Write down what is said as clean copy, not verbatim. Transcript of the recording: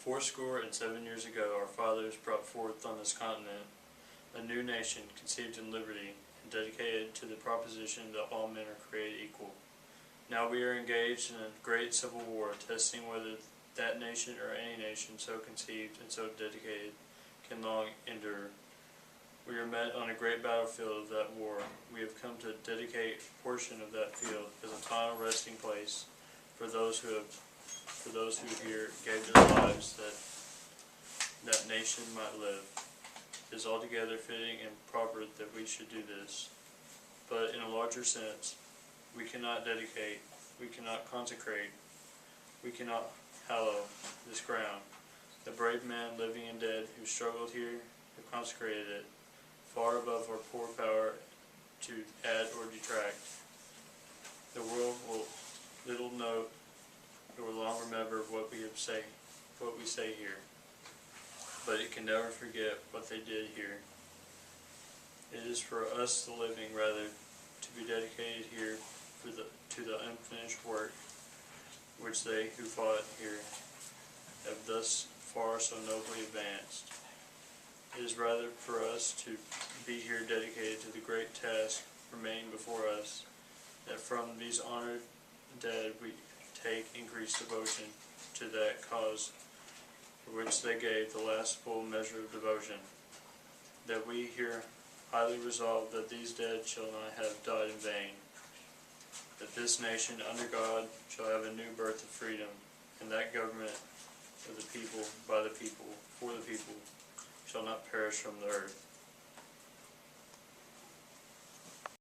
407 years ago, our fathers brought forth on this continent a new nation conceived in liberty and dedicated to the proposition that all men are created equal. Now we are engaged in a great civil war, testing whether that nation or any nation so conceived and so dedicated can long endure. We are met on a great battlefield of that war. We have come to dedicate a portion of that field as a final resting place for those who here gave their lives that nation might live. It is altogether fitting and proper that we should do this. But in a larger sense, we cannot dedicate, we cannot consecrate, we cannot hallow this ground. The brave men, living and dead, who struggled here, have consecrated it, far above our poor power to add or detract. The world will little note nor long remember what we say here, but it can never forget what they did here. It is for us, the living, rather, to be dedicated here to the unfinished work which they who fought here have thus far so nobly advanced. It is rather for us to be here dedicated to the great task remaining before us, that from these honored dead we take increased devotion to that cause for which they gave the last full measure of devotion, that we here highly resolve that these dead shall not have died in vain, that this nation under God shall have a new birth of freedom, and that government of the people, by the people, for the people, shall not perish from the earth.